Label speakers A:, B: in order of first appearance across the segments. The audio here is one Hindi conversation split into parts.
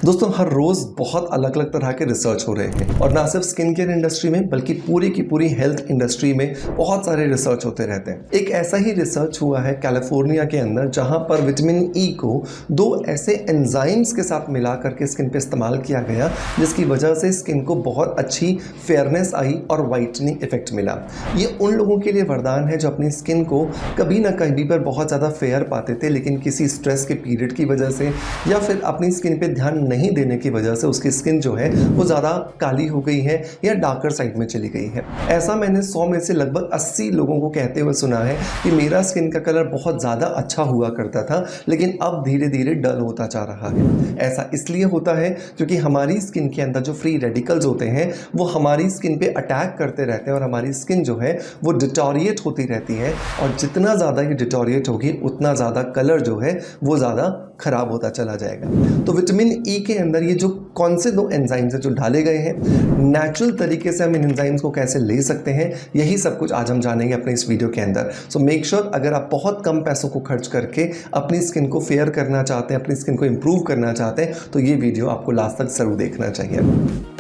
A: दोस्तों हर रोज बहुत अलग अलग तरह के रिसर्च हो रहे हैं और ना सिर्फ स्किन केयर इंडस्ट्री में बल्कि पूरी की पूरी हेल्थ इंडस्ट्री में बहुत सारे रिसर्च होते रहते हैं। एक ऐसा ही रिसर्च हुआ है कैलिफोर्निया के अंदर जहां पर विटामिन ई को दो ऐसे एंजाइम्स के साथ मिला करके स्किन पे इस्तेमाल किया गया जिसकी वजह से स्किन को बहुत अच्छी फेयरनेस आई और वाइटनिंग इफेक्ट मिला। ये उन लोगों के लिए वरदान है जो अपनी स्किन को कभी ना कभी पर बहुत ज़्यादा फेयर पाते थे लेकिन किसी स्ट्रेस के पीरियड की वजह से या फिर अपनी स्किन पे ध्यान नहीं देने की वजह से उसकी स्किन जो है वो ज़्यादा काली हो गई है या डार्कर साइड में चली गई है। ऐसा मैंने 100 में से लगभग 80 लोगों को कहते हुए सुना है कि मेरा स्किन का कलर बहुत ज़्यादा अच्छा हुआ करता था लेकिन अब धीरे धीरे डल होता जा रहा है। ऐसा इसलिए होता है क्योंकि हमारी स्किन के अंदर जो फ्री रेडिकल्स होते हैं वो हमारी स्किन पे अटैक करते रहते हैं और हमारी स्किन जो है वो डिटोरिएट होती रहती है और जितना ज़्यादा ये डिटोरिएट होगी उतना ज़्यादा कलर जो है वो ज़्यादा खराब होता चला जाएगा। तो विटामिन ई के अंदर ये जो कौन से दो एंजाइम्स हैं जो डाले गए हैं, नेचुरल तरीके से हम इन एंजाइम्स को कैसे ले सकते हैं, यही सब कुछ आज हम जानेंगे अपने इस वीडियो के अंदर। सो मेक श्योर अगर आप बहुत कम पैसों को खर्च करके अपनी स्किन को फेयर करना चाहते हैं, अपनी स्किन को इंप्रूव करना चाहते हैं तो ये वीडियो आपको लास्ट तक जरूर देखना चाहिए।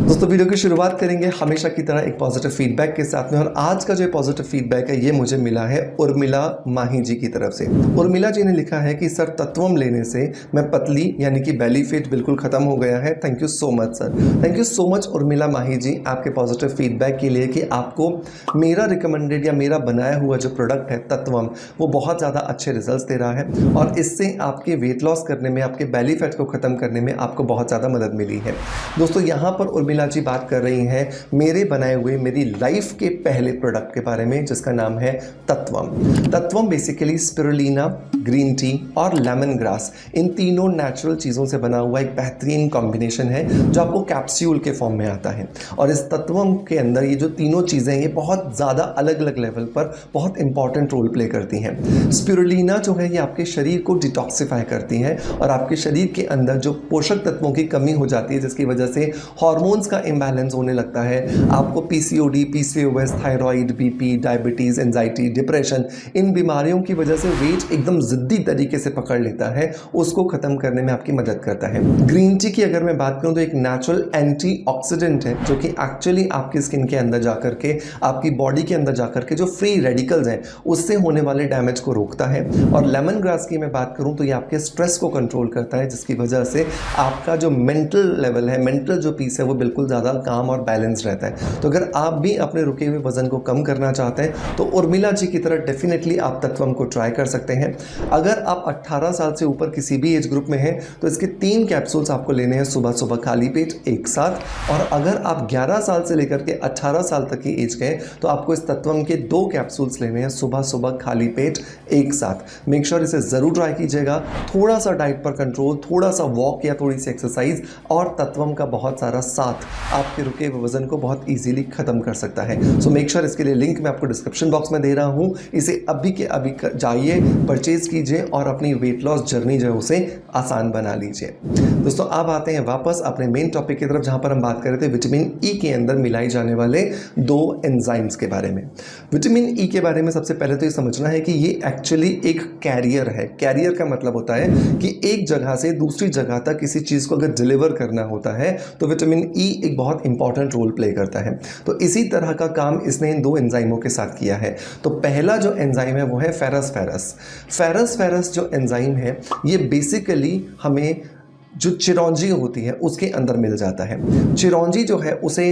A: दोस्तों वीडियो की शुरुआत करेंगे हमेशा की तरह एक पॉजिटिव फीडबैक के साथ में और आज का जो पॉजिटिव फीडबैक है ये मुझे मिला है उर्मिला माही जी की तरफ से। उर्मिला जी ने लिखा है कि सर तत्वम लेने से मैं पतली यानी कि बेली फैट बिल्कुल खत्म हो गया है। Thank you so much sir. Thank you so much Urmila Mahi ji आपके पॉजिटिव फीडबैक के लिए कि आपको मेरा रिकमेंडेड या मेरा बनाया हुआ जो प्रोडक्ट है तत्वम वो बहुत ज़्यादा अच्छे रिजल्ट दे रहा है और इससे आपके वेट लॉस करने में, आपके बेली फैट को ख़त्म करने में आपको बहुत ज़्यादा मदद मिली है। दोस्तों यहाँ पर उर्मिला जी बात कर रही हैं मेरे बनाए हुए मेरी लाइफ के पहले प्रोडक्ट के बारे में जिसका नाम है तत्वम। तत्वम बेसिकली स्पिरुलिना, ग्रीन टी और लेमन ग्रास इन तीनों नेचुरल चीज़ों से बना हुआ एक बेहतरीन कॉम्बिनेशन है जो आपको कैप्सूल के फॉर्म में आता है। और इस तत्वम के अंदर ये जो तीनों चीज़ें ये बहुत ज़्यादा अलग अलग लेवल पर बहुत इंपॉर्टेंट रोल प्ले करती हैं। स्पिरुलिना जो है ये आपके शरीर को डिटॉक्सिफाई करती है और आपके शरीर के अंदर जो पोषक तत्वों की कमी हो जाती है जिसकी वजह से हार्मोन्स का इम्बैलेंस होने लगता है, आपको PCOD, PCOS, thyroid, BP, diabetes, anxiety, depression in बीमारियों की वजह से वेट एकदम जिद्दी तरीके से पकड़ लेता है, उसको खत्म करने में आपकी मदद करता है। ग्रीन टी की अगर मैं बात करूं तो एक नेचुरल एंटीऑक्सीडेंट है जो कि एक्चुअली आपकी स्किन के अंदर जाकर के, आपकी बॉडी के अंदर जाकर के जो फ्री रेडिकल्स हैं उससे होने वाले डैमेज को रोकता है। और लेमन ग्रास की मैं बात करूं तो ये आपके स्ट्रेस को कंट्रोल करता है जिसकी वजह से आपका जो मेंटल लेवल है, मेंटल जो पीस है वो बिल्कुल ज़्यादा काम और बैलेंस रहता है। तो अगर आप भी अपने रुके हुए वजन को कम करना चाहते हैं तो उर्मिला जी की तरह डेफिनेटली आप तत्वम को ट्राई कर सकते हैं। अगर आप 18 साल से ऊपर किसी भी एज ग्रुप में हैं तो इसके 3 कैप्सूल्स आपको लेने हैं सुबह सुबह खाली पेट एक साथ। और अगर आप 11 साल से लेकर के 18 साल तक की एज के हैं तो आपको इस तत्वम के 2 कैप्सूल्स लेने हैं सुबह सुबह खाली पेट एक साथ। मेक श्योर इसे ज़रूर ट्राई कीजिएगा। थोड़ा सा डाइट पर कंट्रोल, थोड़ा सा वॉक या थोड़ी सी एक्सरसाइज और तत्वम का बहुत सारा साथ आपके रुके हुए वजन को बहुत इजीली खत्म कर सकता है। सो मेक श्योर इसके लिए लिंक मैं आपको डिस्क्रिप्शन बॉक्स में दे रहा हूं, इसे अभी के अभी जाइए, परचेज कीजिए और अपनी वेट लॉस जर्नी जो है उसे आसान बना लीजिए। दोस्तों अब आते हैं वापस अपने मेन टॉपिक की तरफ जहां पर हम बात कर रहे थे विटामिन ई के अंदर मिलाई जाने वाले 2 एंजाइम्स के बारे में। विटामिन ई के बारे में सबसे पहले तो ये समझना है कि ये एक्चुअली एक कैरियर है। कैरियर का मतलब होता है कि एक जगह से दूसरी जगह तक किसी चीज़ को अगर डिलीवर करना होता है तो विटामिन ई एक बहुत इंपॉर्टेंट रोल प्ले करता है। तो इसी तरह का काम इसने इन 2 एंजाइमों के साथ किया है। तो पहला जो एंजाइम है वो है फेरस जो एंजाइम है ये बेसिकली हमें जो चिरौंजी होती है उसके अंदर मिल जाता है। चिरौंजी जो है उसे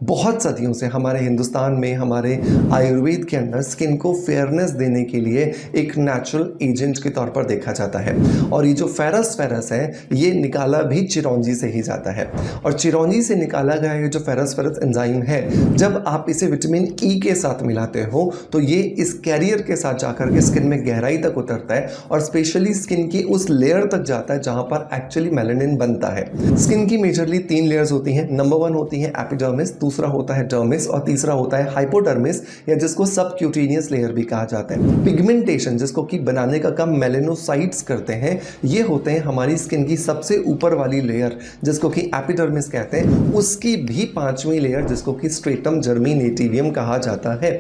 A: बहुत सदियों से हमारे हिंदुस्तान में, हमारे आयुर्वेद के अंदर स्किन को फेयरनेस देने के लिए एक नेचुरल एजेंट के तौर पर देखा जाता है। और ये जो फेरस है ये निकाला भी चिरौंजी से ही जाता है। और चिरौंजी से निकाला गया ये जो फेरस एंजाइम है जब आप इसे विटामिन ई के साथ मिलाते हो तो ये इस कैरियर के साथ जाकर के स्किन में गहराई तक उतरता है और स्पेशली स्किन की उस लेयर तक जाता है जहाँ पर एक्चुअली मेलानिन बनता है। स्किन की मेजरली 3 लेयर्स होती हैं। नंबर 1 होती है एपिडर्मिस, दूसरा होता है डर्मिस और तीसरा होता है हाइपोडर्मिस, या जिसको सबक्यूटेनियस लेयर भी कहा जाता है। पिगमेंटेशन जिसको कि बनाने का काम मेलेनोसाइट्स करते हैं, ये होते हैं हमारी स्किन की सबसे ऊपर वाली लेयर जिसको कि एपिडर्मिस कहते हैं, उसकी भी 5वीं लेयर जिसको कि स्ट्रेटम जर्मिनेटिवियम कहा जाता है।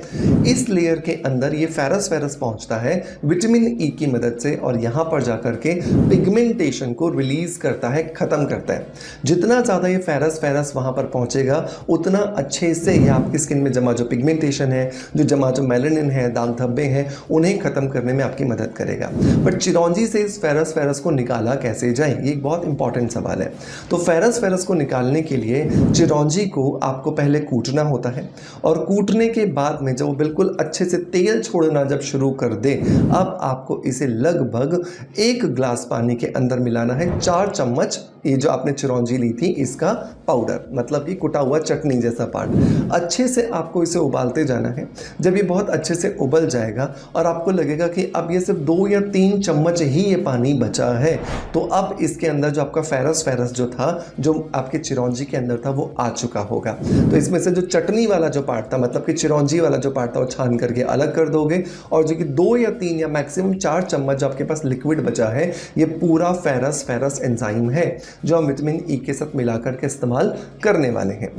A: इस लेयर के अंदर ये फेरस पहुंचता है विटामिन ई की मदद से और यहाँ पर जाकर के पिगमेंटेशन को रिलीज करता है, खत्म करता है। जितना ज़्यादा ये फेरस वहाँ पर पहुँचेगा उतना अच्छे से ये आपकी स्किन में जमा जो पिगमेंटेशन है, जो मेलानिन है, दाग धब्बे हैं, उन्हें खत्म करने में आपकी मदद करेगा। बट चिरौंजी से इस फेरस को निकाला कैसे जाए, ये एक बहुत इंपॉर्टेंट सवाल है। तो फेरस को निकालने के लिए चिरौंजी को आपको पहले कूटना होता है और कूटने के बाद में जब वो बिल्कुल अच्छे से तेल छोड़ना जब शुरू कर दे, अब आपको इसे लगभग 1 ग्लास पानी के अंदर मिलाना है 4 चम्मच ये जो आपने चिरौंजी ली थी इसका पाउडर, मतलब कि कुटा हुआ चटनी जैसा पार्ट। अच्छे से आपको इसे उबालते जाना है। जब ये बहुत अच्छे से उबल जाएगा और आपको लगेगा कि अब ये सिर्फ 2 या 3 चम्मच ही ये पानी बचा है, तो अब इसके अंदर जो आपका फेरस जो था, जो आपके चिरौंजी के अंदर था, वो आ चुका होगा। तो इसमें से जो चटनी वाला जो पार्ट था, मतलब कि चिरौंजी वाला जो पार्ट था, वो छान करके अलग कर दोगे और जो कि 2 या 3 या मैक्सिमम 4 चम्मच जो आपके पास लिक्विड बचा है, ये पूरा फेरस एंजाइम है जो हम विटामिन ई के साथ मिलाकर के इस्तेमाल करने वाले हैं।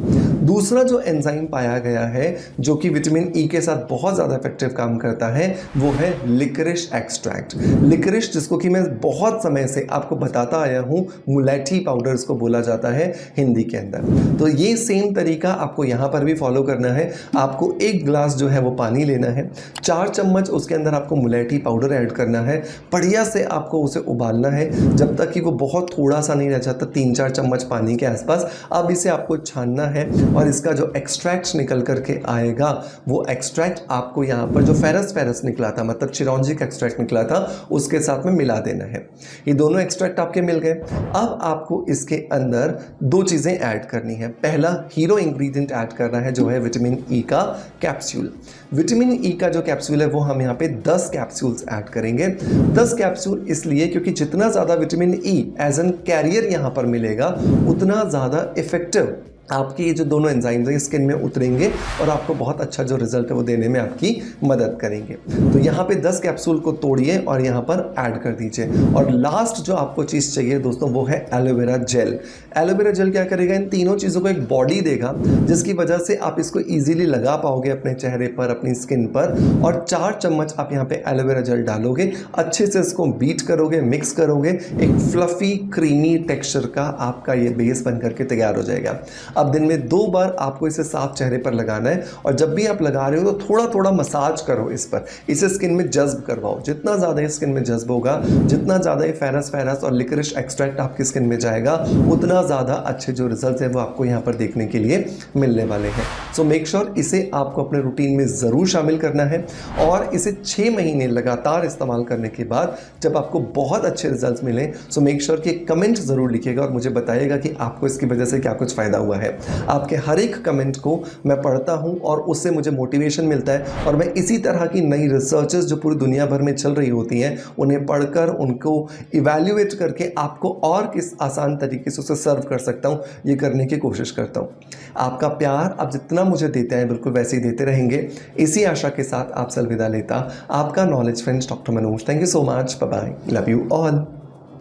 A: दूसरा जो एंजाइम पाया गया है जो कि विटामिन ई के साथ बहुत ज़्यादा इफेक्टिव काम करता है, वो है लिकरिश एक्सट्रैक्ट। लिकरिश जिसको कि मैं बहुत समय से आपको बताता आया हूँ, मुलेठी पाउडर इसको बोला जाता है हिंदी के अंदर। तो ये सेम तरीका आपको यहाँ पर भी फॉलो करना है। आपको 1 ग्लास जो है वो पानी लेना है, 4 चम्मच उसके अंदर आपको मुलेठी पाउडर ऐड करना है, बढ़िया से आपको उसे उबालना है जब तक कि वो बहुत थोड़ा सा नहीं रह जाता, 3-4 चम्मच पानी के आसपास। अब इसे आपको छानना है और इसका जो एक्सट्रैक्ट निकल करके आएगा, वो एक्सट्रैक्ट आपको यहाँ पर जो फेरस निकला था, मतलब चिरौंजी का एक्सट्रैक्ट निकला था, उसके साथ में मिला देना है। ये दोनों एक्सट्रैक्ट आपके मिल गए। अब आपको इसके अंदर 2 चीज़ें ऐड करनी है। पहला हीरो इंग्रेडिएंट ऐड करना है जो है विटामिन ई का कैप्सूल। विटामिन ई का जो कैप्सूल है वो हम यहाँ पे 10 कैप्सूल्स ऐड करेंगे। 10 कैप्सूल इसलिए क्योंकि जितना ज़्यादा vitamin E as an carrier यहाँ पर मिलेगा, उतना ज़्यादा इफेक्टिव आपकी ये जो दोनों एंजाइम्स हैं स्किन में उतरेंगे और आपको बहुत अच्छा जो रिजल्ट है वो देने में आपकी मदद करेंगे। तो यहाँ पे 10 कैप्सूल को तोड़िए और यहाँ पर ऐड कर दीजिए। और लास्ट जो आपको चीज़ चाहिए दोस्तों, वो है एलोवेरा जेल। एलोवेरा जेल क्या करेगा, इन तीनों चीज़ों को एक बॉडी देगा जिसकी वजह से आप इसको ईजिली लगा पाओगे अपने चेहरे पर, अपनी स्किन पर। और 4 चम्मच आप यहाँ पे एलोवेरा जेल डालोगे, अच्छे से इसको बीट करोगे, मिक्स करोगे, एक फ्लफी क्रीमी टेक्सचर का आपका ये बेस बन करके तैयार हो जाएगा। अब दिन में 2 बार आपको इसे साफ चेहरे पर लगाना है और जब भी आप लगा रहे हो तो थोड़ा थोड़ा मसाज करो इस पर, इसे स्किन में जज्ब करवाओ। जितना ज़्यादा ये स्किन में जज्ब होगा, जितना ज़्यादा ये फेरस और लिकरिश एक्सट्रैक्ट आपकी स्किन में जाएगा, उतना ज़्यादा अच्छे जो रिजल्ट है वो आपको यहाँ पर देखने के लिए मिलने वाले हैं। सो मेक श्योर इसे आपको अपने रूटीन में ज़रूर शामिल करना है और इसे 6 महीने लगातार इस्तेमाल करने के बाद जब आपको बहुत अच्छे रिजल्ट मिलें, सो मेक श्योर कि कमेंट ज़रूर लिखिएगा और मुझे बताइएगा कि आपको इसकी वजह से क्या कुछ फ़ायदा हुआ है। आपके हर एक कमेंट को मैं पढ़ता हूं और उससे मुझे मोटिवेशन मिलता है और मैं इसी तरह की नई रिसर्चेस जो पूरी दुनिया भर में चल रही होती हैं, उन्हें पढ़कर उनको इवैल्यूएट करके आपको और किस आसान तरीके से उसे सर्व कर सकता हूं, ये करने की कोशिश करता हूं। आपका प्यार आप जितना मुझे देते हैं बिल्कुल वैसे ही देते रहेंगे, इसी आशा के साथ आपसे अलविदा लेता आपका knowledge friends doctor Manoj. Thank you so much, bye bye, love you all.